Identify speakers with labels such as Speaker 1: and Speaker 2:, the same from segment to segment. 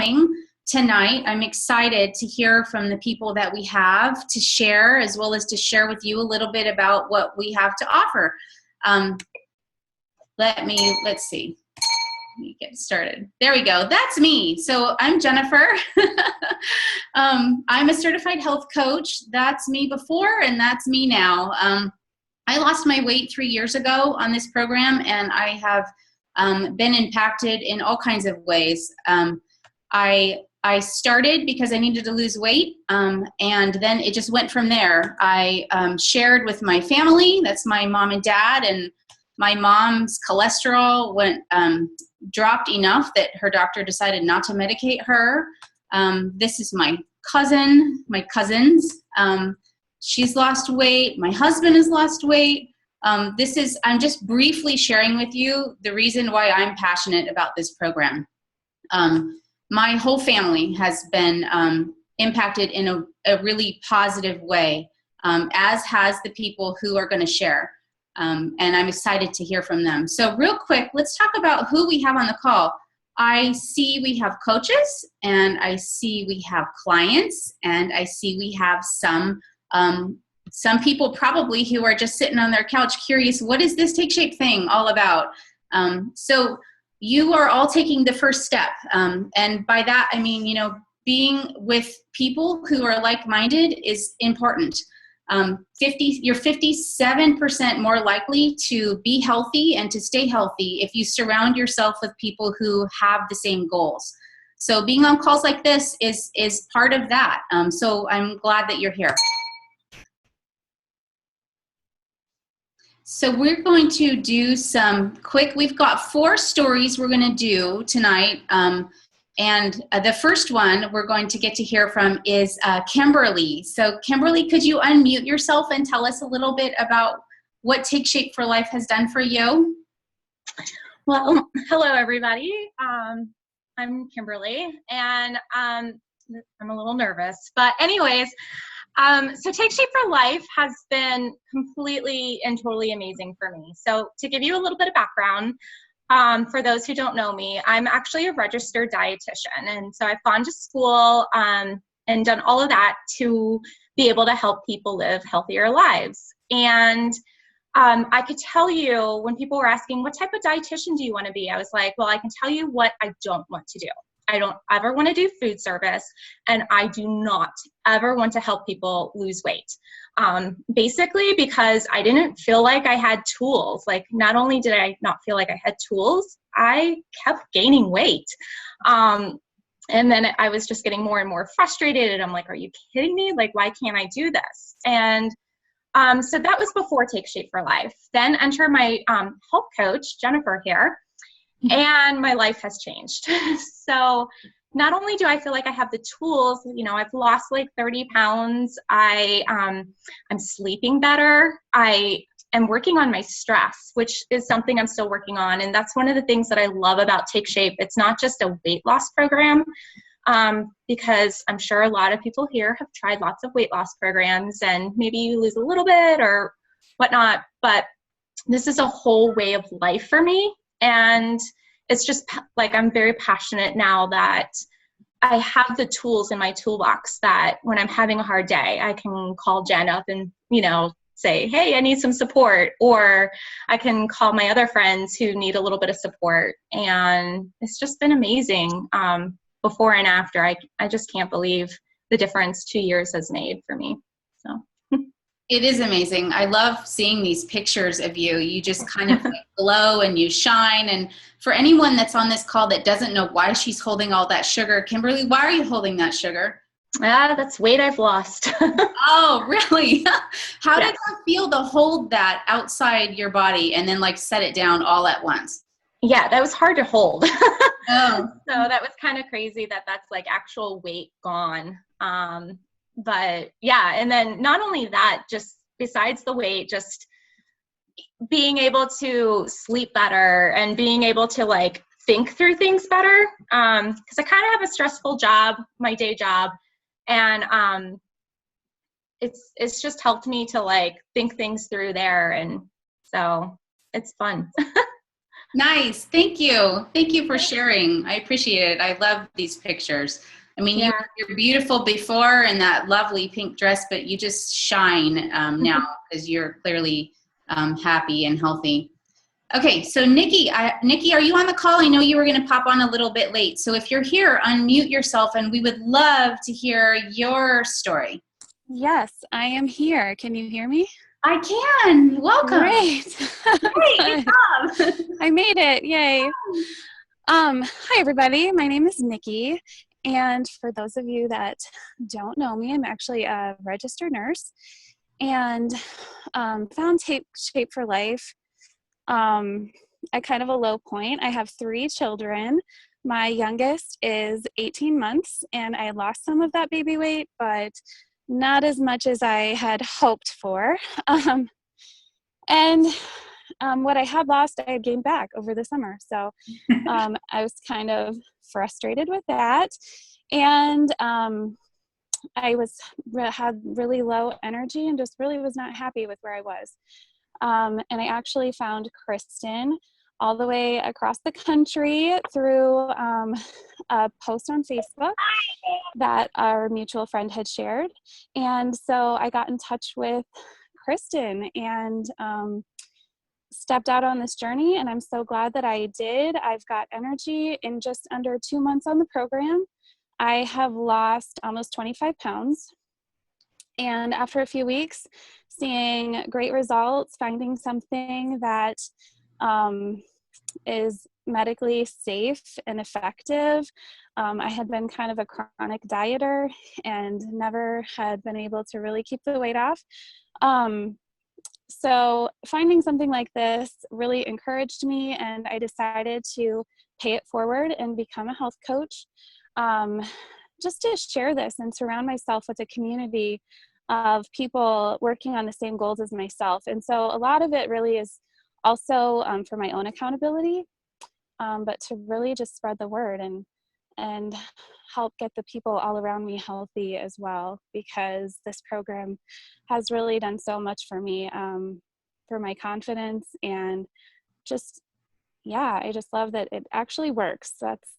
Speaker 1: coming tonight. I'm excited to hear from the people that we have to share, as well as to share with you a little bit about what we have to offer. Let's see. Let me get started. There we go. That's me. So I'm Jennifer. I'm a certified health coach. That's me before, and that's me now. I lost my weight 3 years ago on this program, and I have been impacted in all kinds of ways. I started because I needed to lose weight, and then it just went from there. I shared with my family, that's my mom and dad, and my mom's cholesterol dropped enough that her doctor decided not to medicate her. This is my cousins. She's lost weight. My husband has lost weight. I'm just briefly sharing with you the reason why I'm passionate about this program. My whole family has been impacted in a really positive way, as has the people who are going to share. And I'm excited to hear from them. So real quick, let's talk about who we have on the call. I see we have coaches, and I see we have clients, and I see we have some people probably who are just sitting on their couch curious, what is this Take Shape thing all about? So you are all taking the first step. And by that, I mean, being with people who are like-minded is important. You're 57% more likely to be healthy and to stay healthy if you surround yourself with people who have the same goals. So being on calls like this is part of that. So I'm glad that you're here. So we're going to do we've got 4 stories we're going to do tonight. And the first one we're going to get to hear from is Kimberly. So Kimberly, could you unmute yourself and tell us a little bit about what Take Shape for Life has done for you?
Speaker 2: Well, hello everybody. I'm Kimberly, and I'm a little nervous, but anyways, so Take Shape for Life has been completely and totally amazing for me. So to give you a little bit of background, for those who don't know me, I'm actually a registered dietitian. And so I've gone to school and done all of that to be able to help people live healthier lives. And I could tell you when people were asking, what type of dietitian do you want to be? I was like, well, I can tell you what I don't want to do. I don't ever want to do food service, and I do not ever want to help people lose weight. Basically because I didn't feel like I had tools. Like, not only did I not feel like I had tools, I kept gaining weight. And then I was just getting more and more frustrated, and I'm like, are you kidding me? Like, why can't I do this? And so that was before Take Shape for Life. Then enter my health coach, Jennifer here. And my life has changed. So not only do I feel like I have the tools, I've lost like 30 pounds. I'm sleeping better. I am working on my stress, which is something I'm still working on. And that's one of the things that I love about Take Shape. It's not just a weight loss program, because I'm sure a lot of people here have tried lots of weight loss programs, and maybe you lose a little bit or whatnot, but this is a whole way of life for me. And it's just like, I'm very passionate now that I have the tools in my toolbox that when I'm having a hard day, I can call Jen up and, say, hey, I need some support. Or I can call my other friends who need a little bit of support. And it's just been amazing. Before and after, I just can't believe the difference 2 years has made for me. So.
Speaker 1: It is amazing. I love seeing these pictures of you. You just kind of glow and you shine. And for anyone that's on this call that doesn't know why she's holding all that sugar, Kimberly, why are you holding that sugar?
Speaker 2: That's weight I've lost.
Speaker 1: Oh, really? How did that feel to hold that outside your body and then like set it down all at once?
Speaker 2: Yeah, that was hard to hold.
Speaker 1: Oh.
Speaker 2: So that was kind of crazy that's like actual weight gone. But yeah, and then not only that, just besides the weight, just being able to sleep better and being able to like think through things better. Because I kind of have a stressful job, my day job, and it's just helped me to like think things through there, and so it's fun.
Speaker 1: Nice. Thank you. Thank you for sharing. I appreciate it. I love these pictures. I mean,
Speaker 2: Yeah.
Speaker 1: you're beautiful before in that lovely pink dress, but you just shine now because you're clearly happy and healthy. Okay, so Nikki, are you on the call? I know you were going to pop on a little bit late. So if you're here, unmute yourself, and we would love to hear your story.
Speaker 3: Yes, I am here. Can you hear me?
Speaker 1: I can. Welcome.
Speaker 3: Great.
Speaker 1: Hey, good job.
Speaker 3: I made it. Yay. Hi, everybody. My name is Nikki. And for those of you that don't know me, I'm actually a registered nurse and found Shape for Life at kind of a low point. I have 3 children. My youngest is 18 months, and I lost some of that baby weight, but not as much as I had hoped for. And what I had lost, I had gained back over the summer. So I was kind of frustrated with that. And I had really low energy and just really was not happy with where I was. And I actually found Kristen all the way across the country through a post on Facebook that our mutual friend had shared. And so I got in touch with Kristen and stepped out on this journey, and I'm so glad that I did. I've got energy. In just under 2 months on the program, I have lost almost 25 pounds. And after a few weeks, seeing great results, finding something that is medically safe and effective. I had been kind of a chronic dieter and never had been able to really keep the weight off. So finding something like this really encouraged me, and I decided to pay it forward and become a health coach, just to share this and surround myself with a community of people working on the same goals as myself. And so a lot of it really is also for my own accountability, but to really just spread the word and help get the people all around me healthy as well, because this program has really done so much for me, for my confidence, and just, yeah, I just love that it actually works. That's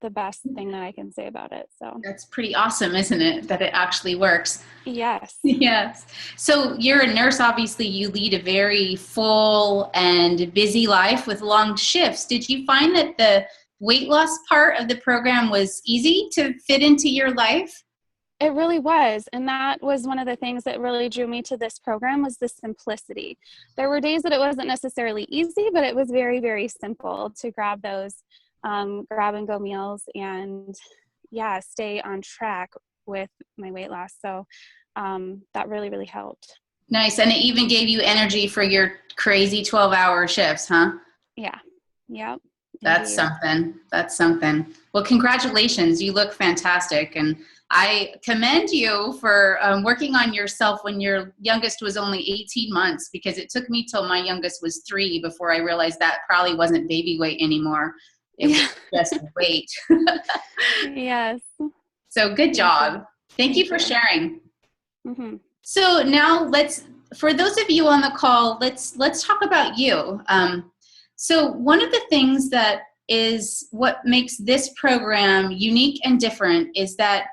Speaker 3: the best thing that I can say about it. So
Speaker 1: that's pretty awesome, isn't it? That it actually works.
Speaker 3: Yes.
Speaker 1: Yes. So you're a nurse. Obviously, you lead a very full and busy life with long shifts. Did you find that the weight loss part of the program was easy to fit into your life?
Speaker 3: It really was. And that was one of the things that really drew me to this program, was the simplicity. There were days that it wasn't necessarily easy, but it was very, very simple to grab those grab and go meals and stay on track with my weight loss. So that really, really helped.
Speaker 1: Nice. And it even gave you energy for your crazy 12-hour shifts, huh?
Speaker 3: Yeah. Yep.
Speaker 1: That's something. That's something. Well, congratulations. You look fantastic. And I commend you for working on yourself when your youngest was only 18 months, because it took me till my youngest was 3 before I realized that probably wasn't baby weight anymore. It was just weight.
Speaker 3: Yes.
Speaker 1: So good job. Thank you for sharing.
Speaker 3: Mm-hmm.
Speaker 1: So now for those of you on the call, let's talk about you. So one of the things that is what makes this program unique and different is that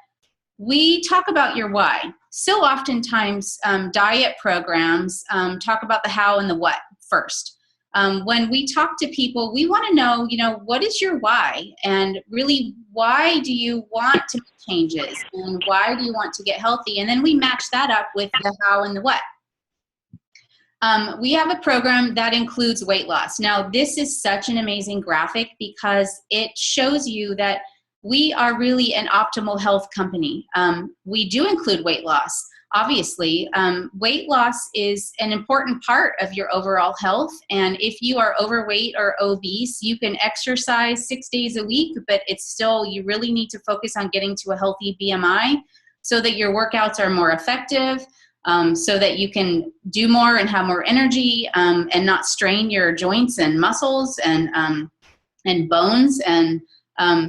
Speaker 1: we talk about your why. So oftentimes diet programs talk about the how and the what first. When we talk to people, we want to know, what is your why? And really, why do you want to make changes? And why do you want to get healthy? And then we match that up with the how and the what. We have a program that includes weight loss. Now, this is such an amazing graphic because it shows you that we are really an optimal health company. We do include weight loss. Obviously, weight loss is an important part of your overall health. And if you are overweight or obese, you can exercise 6 days a week, but you really need to focus on getting to a healthy BMI so that your workouts are more effective, so that you can do more and have more energy, and not strain your joints and muscles and bones. And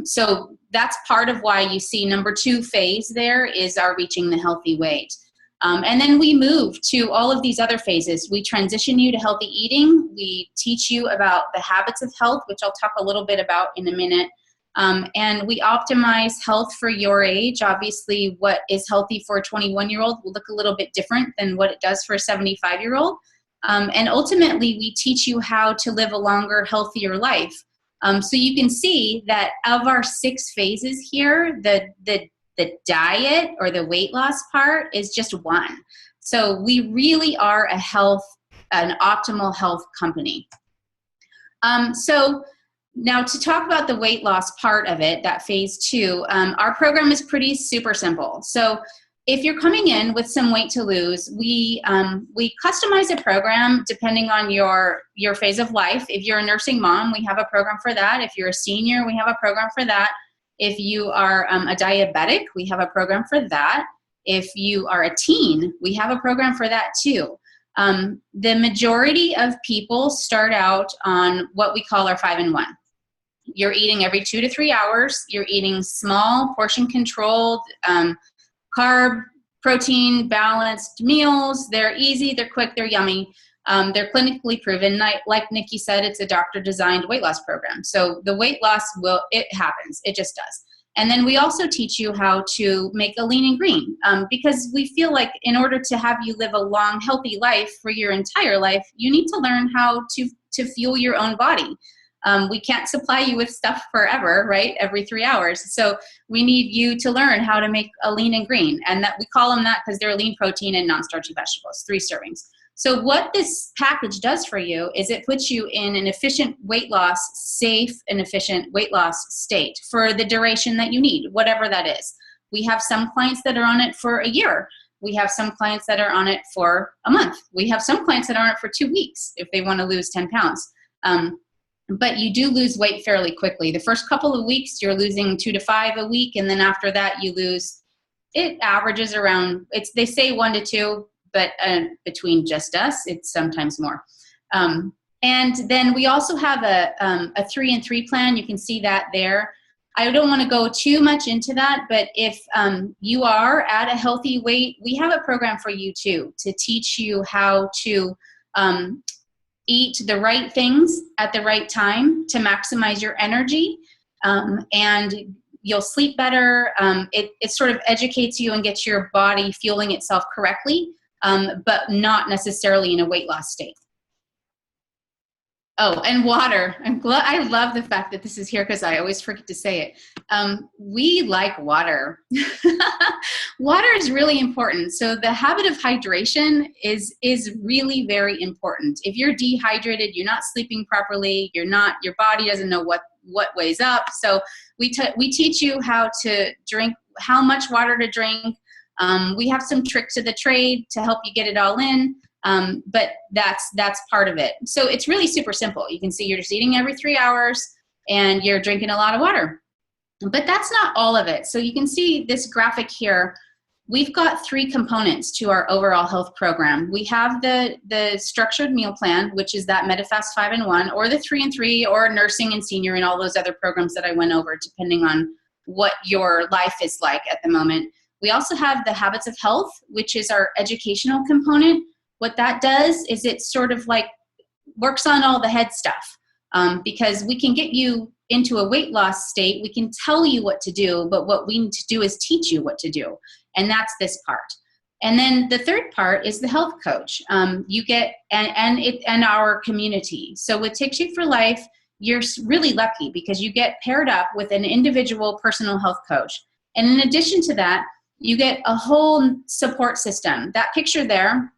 Speaker 1: so that's part of why you see number 2 phase there is our reaching the healthy weight. And then we move to all of these other phases. We transition you to healthy eating. We teach you about the habits of health, which I'll talk a little bit about in a minute. And we optimize health for your age. Obviously, what is healthy for a 21-year-old will look a little bit different than what it does for a 75-year-old. And ultimately, we teach you how to live a longer, healthier life. So you can see that of our 6 phases here, the diet or the weight loss part is just one. So we really are an optimal health company. So now to talk about the weight loss part of it, that phase 2, our program is pretty super simple. So if you're coming in with some weight to lose, we customize a program depending on your phase of life. If you're a nursing mom, we have a program for that. If you're a senior, we have a program for that. If you are a diabetic, we have a program for that. If you are a teen, we have a program for that too. The majority of people start out on what we call our 5-in-1. You're eating every 2 to 3 hours. You're eating small, portion controlled, carb, protein, balanced meals. They're easy, they're quick, they're yummy. They're clinically proven. Like Nikki said, it's a doctor-designed weight loss program. So the weight loss it happens. It just does. And then we also teach you how to make a lean and green because we feel like in order to have you live a long, healthy life for your entire life, you need to learn how to fuel your own body. We can't supply you with stuff forever, right? Every 3 hours. So we need you to learn how to make a lean and green. And that we call them that because they're lean protein and non-starchy vegetables, 3 servings. So what this package does for you is it puts you in an efficient weight loss, safe and efficient weight loss state for the duration that you need, whatever that is. We have some clients that are on it for a year. We have some clients that are on it for a month. We have some clients that are on it for 2 weeks if they want to lose 10 pounds. But you do lose weight fairly quickly. The first couple of weeks, you're losing 2 to 5 a week. And then after that, it averages around, they say 1 to 2, but between just us, it's sometimes more. And then we also have a 3-in-3 plan. You can see that there. I don't want to go too much into that, but if you are at a healthy weight, we have a program for you too, to teach you how to eat the right things at the right time to maximize your energy, and you'll sleep better. It sort of educates you and gets your body fueling itself correctly, but not necessarily in a weight loss state. Oh, and water. I love the fact that this is here because I always forget to say it. We like water. Water is really important. So the habit of hydration is really very important. If you're dehydrated, you're not sleeping properly, your body doesn't know what weighs up. So we teach you how to drink, how much water to drink. We have some tricks of the trade to help you get it all in. But that's part of it. So it's really super simple. You can see you're just eating every 3 hours and you're drinking a lot of water. But that's not all of it. So you can see this graphic here. We've got 3 components to our overall health program. We have the structured meal plan, which is that Medifast 5-in-1, or the 3-in-3, or nursing and senior, and all those other programs that I went over, depending on what your life is like at the moment. We also have the Habits of Health, which is our educational component. What that does is it sort of like works on all the head stuff, because we can get you into a weight loss state. We can tell you what to do, but what we need to do is teach you what to do. And that's this part. And then the third part is the health coach. You get, and our community. So with Take Shape for Life, you're really lucky because you get paired up with an individual personal health coach. And in addition to that, you get a whole support system. That picture there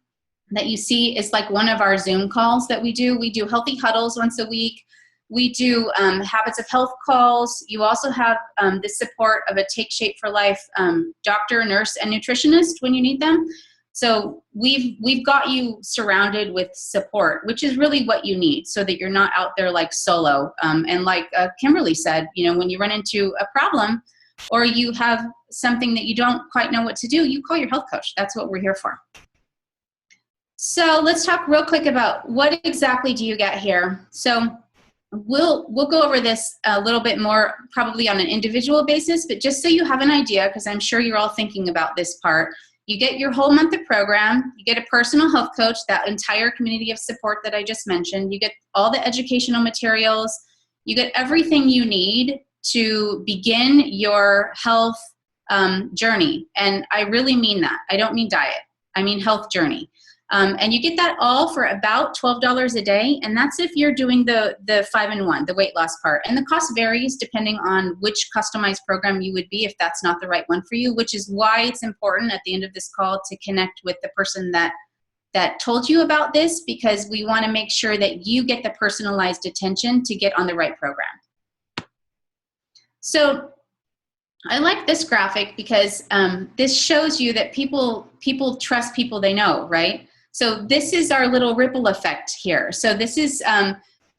Speaker 1: that you see is like one of our Zoom calls that we do. We do healthy huddles once a week. We do Habits of Health calls. You also have the support of a Take Shape for Life doctor, nurse, and nutritionist when you need them. So we've got you surrounded with support, which is really what you need, so that you're not out there like solo. And like Kimberly said, when you run into a problem or you have something that you don't quite know what to do, you call your health coach. That's what we're here for. So let's talk real quick about what exactly do you get here. So we'll go over this a little bit more probably on an individual basis, but just so you have an idea, because I'm sure you're all thinking about this part, You get your whole month of program. You get a personal health coach, that entire community of support that I just mentioned. You get all the educational materials. You get everything you need to begin your health journey. And I really mean that. I don't mean diet. I mean health journey. And you get that all for about $12 a day. And that's if you're doing the 5-in-1, the weight loss part. And the cost varies depending on which customized program you would be if that's not the right one for you, which is why it's important at the end of this call to connect with the person that told you about this, because we want to make sure that you get the personalized attention to get on the right program. So I like this graphic because this shows you that people trust people they know, right? So this is our little ripple effect here. So this is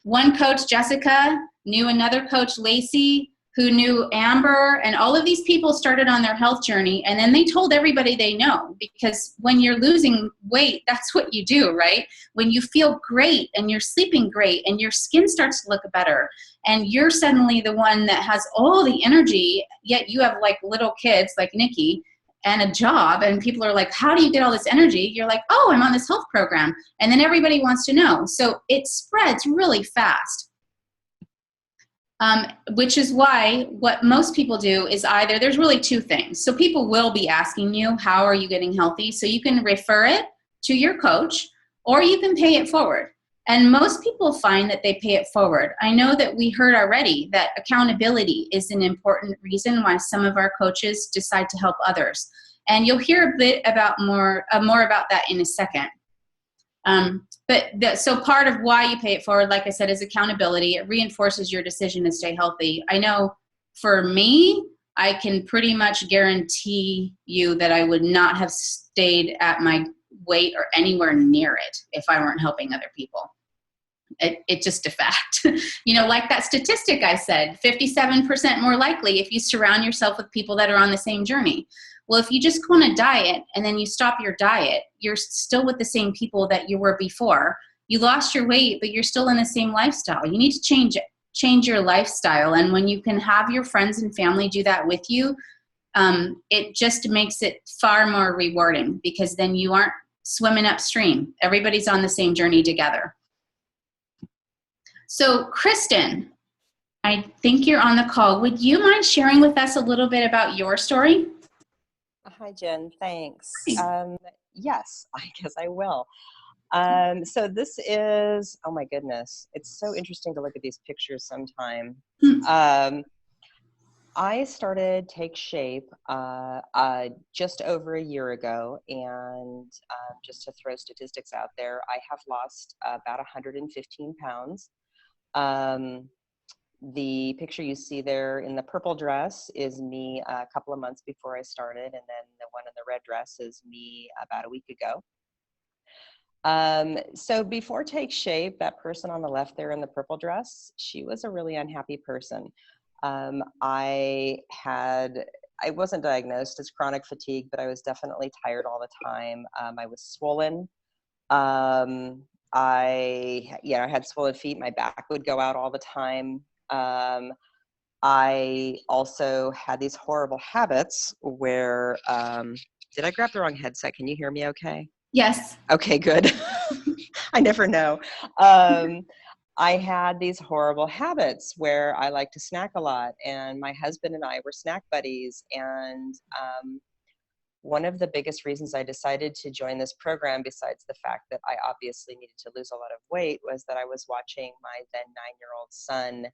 Speaker 1: one coach, Jessica, knew another coach, Lacey, who knew Amber, and all of these people started on their health journey, and then they told everybody they know, because when you're losing weight, that's what you do, right? When you feel great and you're sleeping great and your skin starts to look better and you're suddenly the one that has all the energy, yet you have like little kids like Nikki and a job, and people are like, how do you get all this energy? You're like, oh, I'm on this health program. And then everybody wants to know. So it spreads really fast. Which is why what most people do is either, there's really two things. So people will be asking you, how are you getting healthy? So you can refer it to your coach, or you can pay it forward. And most people find that they pay it forward. I know that we heard already that accountability is an important reason why some of our coaches decide to help others. And you'll hear a bit about more about that in a second. So part of why you pay it forward, like I said, is accountability. It reinforces your decision to stay healthy. I know for me, I can pretty much guarantee you that I would not have stayed at my weight or anywhere near it if I weren't helping other people. It's just a fact. You know, like that statistic I said, 57% more likely if you surround yourself with people that are on the same journey. Well, if you just go on a diet and then you stop your diet, you're still with the same people that you were before. You lost your weight, but you're still in the same lifestyle. You need to change your lifestyle. And when you can have your friends and family do that with you, it just makes it far more rewarding, because then you aren't swimming upstream. Everybody's on the same journey together. So Kristen, I think you're on the call. Would you mind sharing with us a little bit about your story?
Speaker 4: Hi, Jen. Thanks. Yes, I guess I will. So this is, oh my goodness, it's so interesting to look at these pictures sometime. I started Take Shape just over a year ago, and just to throw statistics out there, I have lost about 115 pounds. The picture you see there in the purple dress is me a couple of months before I started, and then the one in the red dress is me about a week ago. So before Take Shape, that person on the left there in the purple dress, she was a really unhappy person. I wasn't diagnosed as chronic fatigue, but I was definitely tired all the time. I was swollen. I had swollen feet. My back would go out all the time. I also had these horrible habits where, did I grab the wrong headset? Can you hear me okay?
Speaker 1: Yes.
Speaker 4: Okay, good. I never know. I had these horrible habits where I like to snack a lot, and my husband and I were snack buddies. And one of the biggest reasons I decided to join this program, besides the fact that I obviously needed to lose a lot of weight, was that I was watching my then 9-year-old son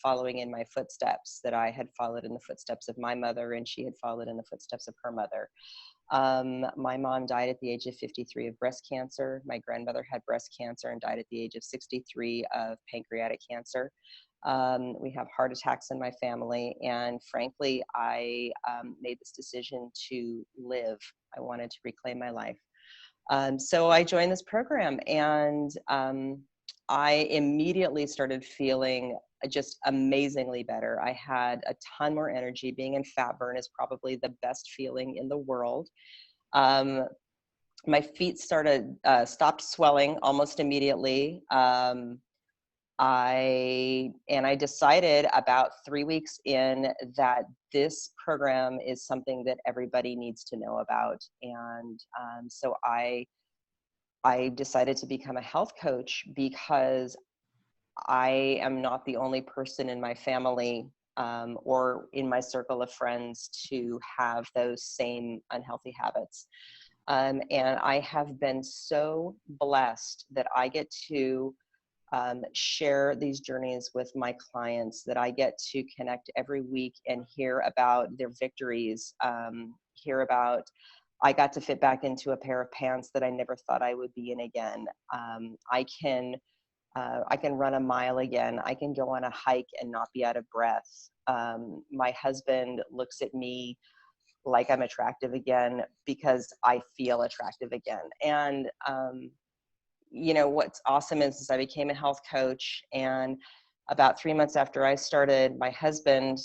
Speaker 4: following in my footsteps, that I had followed in the footsteps of my mother, and she had followed in the footsteps of her mother. My mom died at the age of 53 of breast cancer. My grandmother had breast cancer and died at the age of 63 of pancreatic cancer. We have heart attacks in my family, and frankly, I made this decision to live. I wanted to reclaim my life. So I joined this program, and I immediately started feeling just amazingly better. I had a ton more energy. Being in fat burn is probably the best feeling in the world. My feet stopped swelling almost immediately. I decided about 3 weeks in that this program is something that everybody needs to know about. And so I decided to become a health coach because I am not the only person in my family or in my circle of friends to have those same unhealthy habits. And I have been so blessed that I get to share these journeys with my clients, that I get to connect every week and hear about their victories, hear about, I got to fit back into a pair of pants that I never thought I would be in again. I can run a mile again. I can go on a hike and not be out of breath. My husband looks at me like I'm attractive again because I feel attractive again. And, what's awesome is I became a health coach, and about 3 months after I started, my husband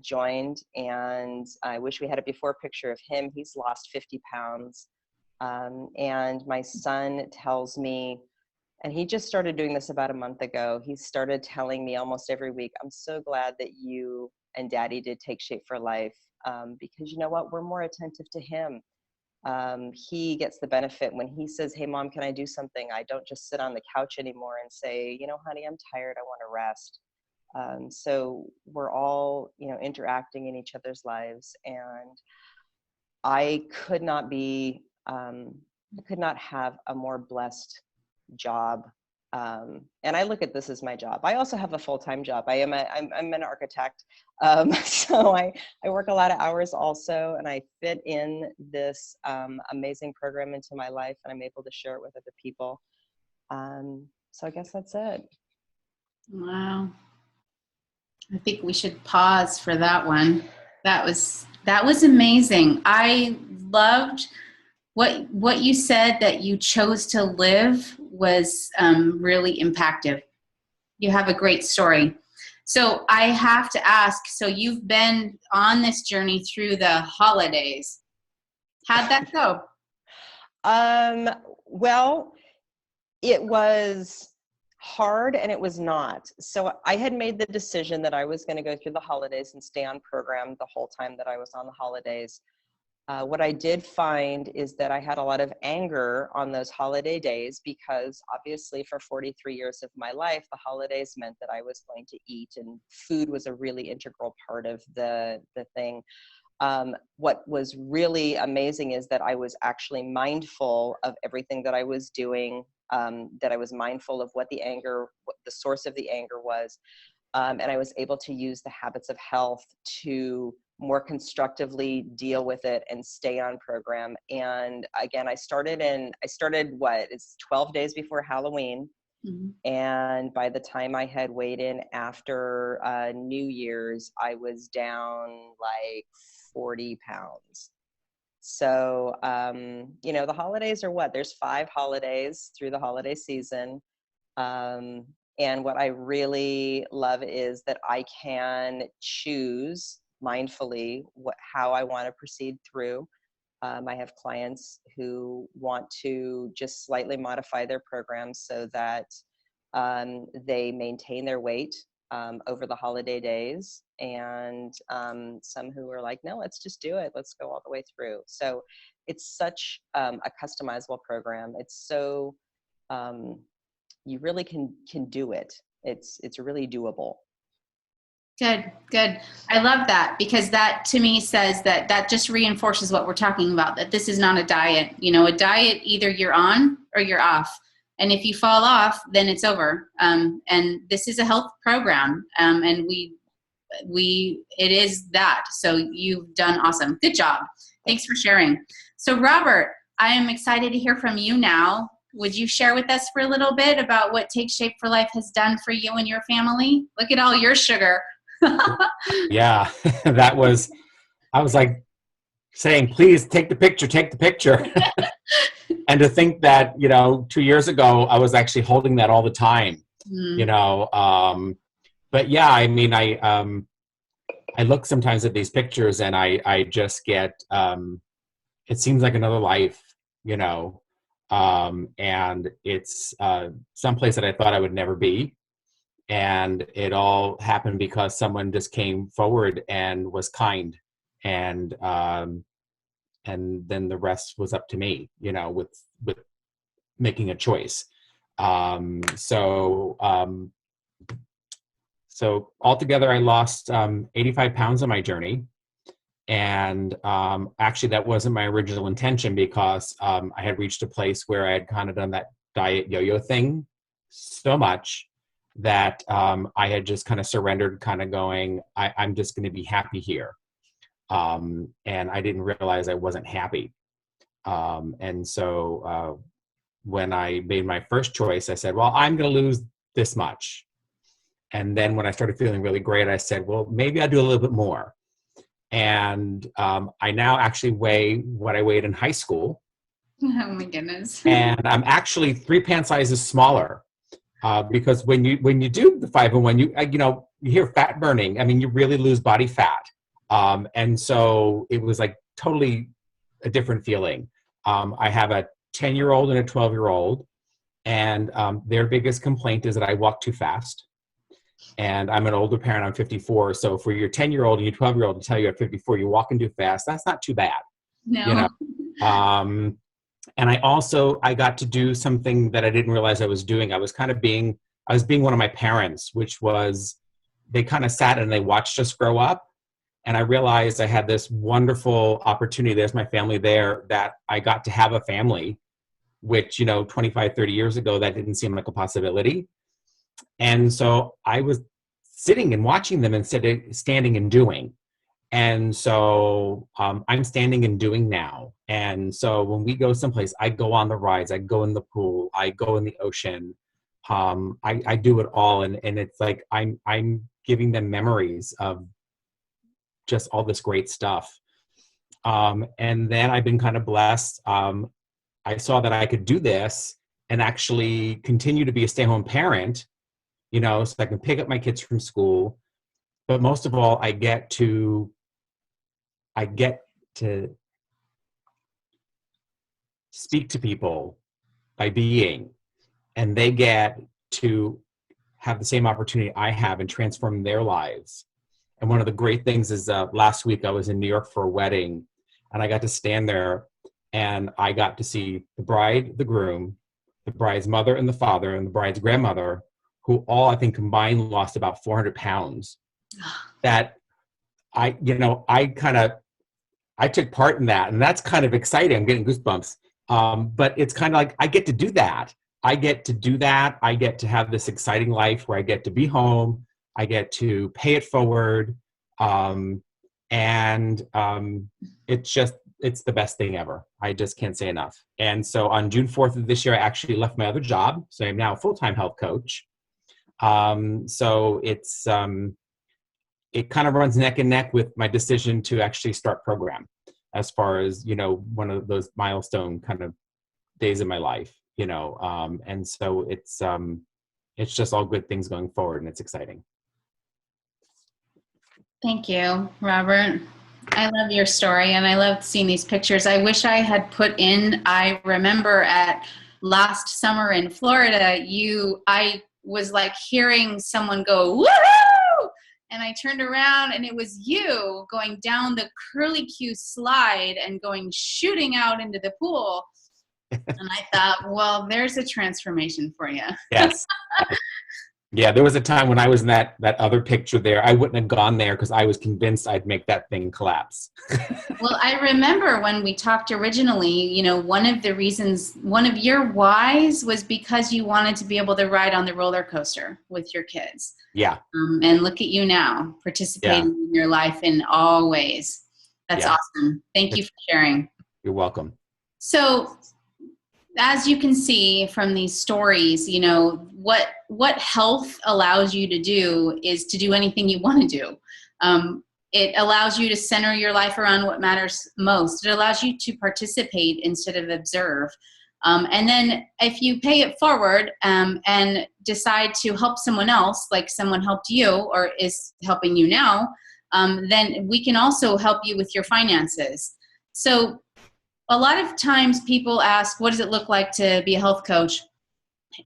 Speaker 4: joined, and I wish we had a before picture of him. He's lost 50 pounds. And my son tells me, and he just started doing this about a month ago. He started telling me almost every week, I'm so glad that you and Daddy did Take Shape for Life, because you know what? We're more attentive to him. He gets the benefit when he says, hey, Mom, can I do something? I don't just sit on the couch anymore and say, honey, I'm tired. I want to rest. So we're all, interacting in each other's lives. And I could not have a more blessed job. And I look at this as my job. I also have a full-time job. I'm an architect. So I work a lot of hours also, and I fit in this amazing program into my life, and I'm able to share it with other people. So I guess that's it.
Speaker 1: Wow. I think we should pause for that one. That was amazing. I loved what you said, that you chose to live was really impactful. You have a great story. So I have to ask, so you've been on this journey through the holidays. How'd that go?
Speaker 4: Well, it was hard and it was not. So I had made the decision that I was going to go through the holidays and stay on program the whole time that I was on the holidays. What I did find is that I had a lot of anger on those holiday days, because obviously for 43 years of my life, the holidays meant that I was going to eat, and food was a really integral part of the thing. What was really amazing is that I was actually mindful of everything that I was doing, that I was mindful of what the source of the anger was. And I was able to use the habits of health to more constructively deal with it and stay on program. And again, I started it's 12 days before Halloween. Mm-hmm. And by the time I had weighed in after New Year's, I was down like 40 pounds. So, the holidays are what? There's 5 holidays through the holiday season. And what I really love is that I can choose mindfully how I want to proceed through. I have clients who want to just slightly modify their programs so that they maintain their weight over the holiday days, and some who are like, no, let's just do it. Let's go all the way through. So it's such a customizable program. It's so you really can do it. It's really doable.
Speaker 1: Good. I love that, because that to me says that just reinforces what we're talking about, that this is not a diet. A diet, either you're on or you're off. And if you fall off, then it's over. And this is a health program. And it is that. So you've done awesome. Good job. Thanks for sharing. So Robert, I am excited to hear from you now. Would you share with us for a little bit about what Take Shape for Life has done for you and your family? Look at all your sugar.
Speaker 5: Yeah, I was like saying, please take the picture. And to think that, 2 years ago, I was actually holding that all the time, but yeah, I mean, I look sometimes at these pictures and I just get, it seems like another life, and it's someplace that I thought I would never be. And it all happened because someone just came forward and was kind. And then the rest was up to me, you know, with making a choice. So altogether, I lost 85 pounds on my journey. And actually, that wasn't my original intention, because I had reached a place where I had kind of done that diet yo-yo thing so much that I had just kind of surrendered, kind of going, I'm just going to be happy here. And I didn't realize I wasn't happy. And so when I made my first choice, I said, well, I'm going to lose this much. And then when I started feeling really great, I said, well, maybe I'll do a little bit more. And I now actually weigh what I weighed in high school.
Speaker 1: Oh my goodness.
Speaker 5: And I'm actually 3 pant sizes smaller. Because when you do the 5-in-1, you hear fat burning. I mean, you really lose body fat. And so it was like totally a different feeling. I have a 10-year-old and a 12-year-old, and their biggest complaint is that I walk too fast. And I'm an older parent, I'm 54. So for your 10-year-old and your 12-year-old to tell you at 54 you're walking too fast, that's not too bad.
Speaker 1: No.
Speaker 5: You know? And I got to do something that I didn't realize I was doing. I was being one of my parents, which was, they kind of sat and they watched us grow up. And I realized I had this wonderful opportunity. There's my family there, that I got to have a family, which, 25, 30 years ago, that didn't seem like a possibility. And so I was sitting and watching them instead of standing and doing. And so I'm standing and doing now. And so when we go someplace, I go on the rides, I go in the pool, I go in the ocean. I do it all. And it's like, I'm giving them memories of just all this great stuff. And then I've been kind of blessed. I saw that I could do this and actually continue to be a stay-at-home parent, so I can pick up my kids from school. But most of all, I get to speak to people by being, and they get to have the same opportunity I have and transform their lives. And one of the great things is last week I was in New York for a wedding, and I got to stand there and I got to see the bride, the groom, the bride's mother and the father, and the bride's grandmother, who all, I think, combined lost about 400 pounds. That I took part in that, and that's kind of exciting. I'm getting goosebumps. But it's kind of like, I get to do that. I get to have this exciting life where I get to be home. I get to pay it forward. It's the best thing ever. I just can't say enough. And so on June 4th of this year, I actually left my other job. So I'm now a full-time health coach. So it kind of runs neck and neck with my decision to actually start program, as far as, one of those milestone kind of days in my life, and so it's just all good things going forward, and it's exciting.
Speaker 1: Thank you, Robert. I love your story, and I love seeing these pictures. I wish I had I remember at last summer in Florida, I was like hearing someone go, woohoo! And I turned around and it was you going down the curly Q slide and shooting out into the pool. And I thought, well, there's a transformation for you.
Speaker 5: Yes. Yeah, there was a time when I was in that other picture there. I wouldn't have gone there because I was convinced I'd make that thing collapse.
Speaker 1: Well, I remember when we talked originally, one of your whys was because you wanted to be able to ride on the roller coaster with your kids.
Speaker 5: Yeah.
Speaker 1: And look at you now, participating in your life in all ways. That's awesome. Thank you for sharing.
Speaker 5: You're welcome.
Speaker 1: So, as you can see from these stories, what health allows you to do is to do anything you want to do. It allows you to center your life around what matters most. It allows you to participate instead of observe. And then if you pay it forward and decide to help someone else, like someone helped you or is helping you now, then we can also help you with your finances. So a lot of times people ask, what does it look like to be a health coach?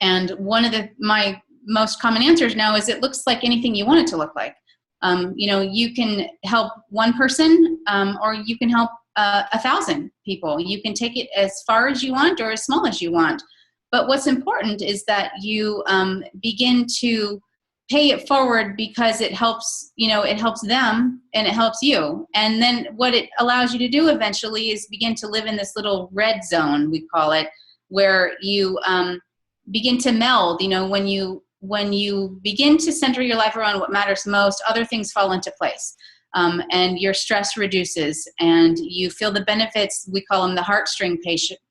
Speaker 1: And one of my most common answers now is it looks like anything you want it to look like. You can help one person, or you can help 1,000 people. You can take it as far as you want or as small as you want. But what's important is that you begin to pay it forward, because it helps, it helps them and it helps you. And then what it allows you to do eventually is begin to live in this little red zone, we call it, where you begin to meld. When you begin to center your life around what matters most, other things fall into place. And your stress reduces, and you feel the benefits, we call them the heartstring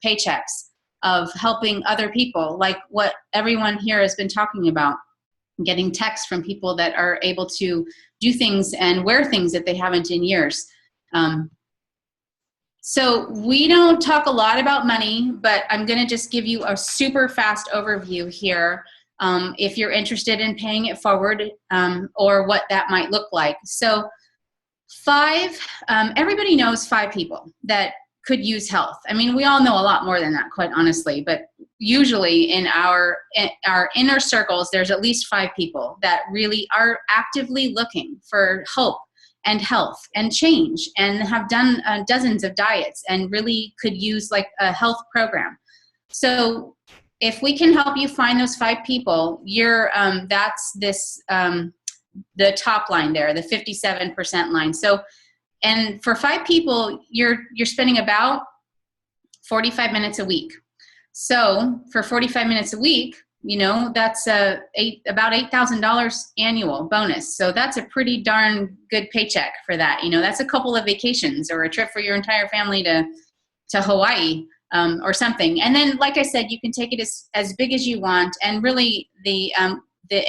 Speaker 1: paychecks, of helping other people, like what everyone here has been talking about, getting texts from people that are able to do things and wear things that they haven't in years. So we don't talk a lot about money, but I'm going to just give you a super fast overview here, if you're interested in paying it forward, or what that might look like. So everybody knows 5 people that could use health. I mean, we all know a lot more than that, quite honestly, but usually in our inner circles, there's at least 5 people that really are actively looking for hope and health and change, and have done dozens of diets and really could use like a health program. So if we can help you find those 5 people, that's this, the top line there, the 57% line. So, and for 5 people, you're spending about 45 minutes a week. So for 45 minutes a week, that's about $8,000 annual bonus. So that's a pretty darn good paycheck for that. That's a couple of vacations or a trip for your entire family to Hawaii, or something. And then, like I said, you can take it as big as you want, and really the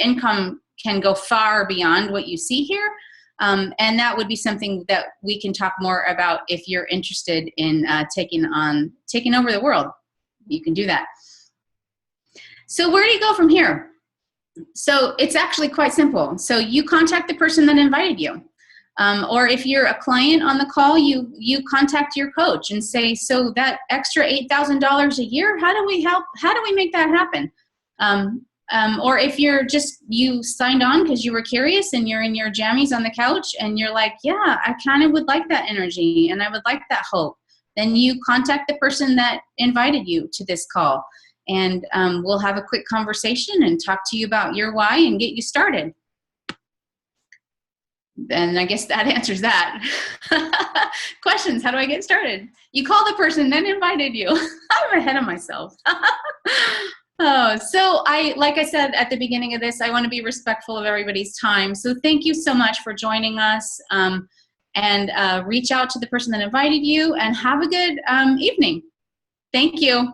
Speaker 1: income can go far beyond what you see here. And that would be something that we can talk more about if you're interested in taking over the world. You can do that. So where do you go from here? So it's actually quite simple. So you contact the person that invited you. Or if you're a client on the call, you contact your coach and say, so that extra $8,000 a year, how do we help? How do we make that happen? Or if you signed on because you were curious and you're in your jammies on the couch and you're like, yeah, I kind of would like that energy and I would like that hope, then you contact the person that invited you to this call, and we'll have a quick conversation and talk to you about your why and get you started. And I guess that answers that. Questions, how do I get started? You call the person that invited you. I'm ahead of myself. So like I said at the beginning of this, I want to be respectful of everybody's time. So thank you so much for joining us, and reach out to the person that invited you, and have a good evening. Thank you.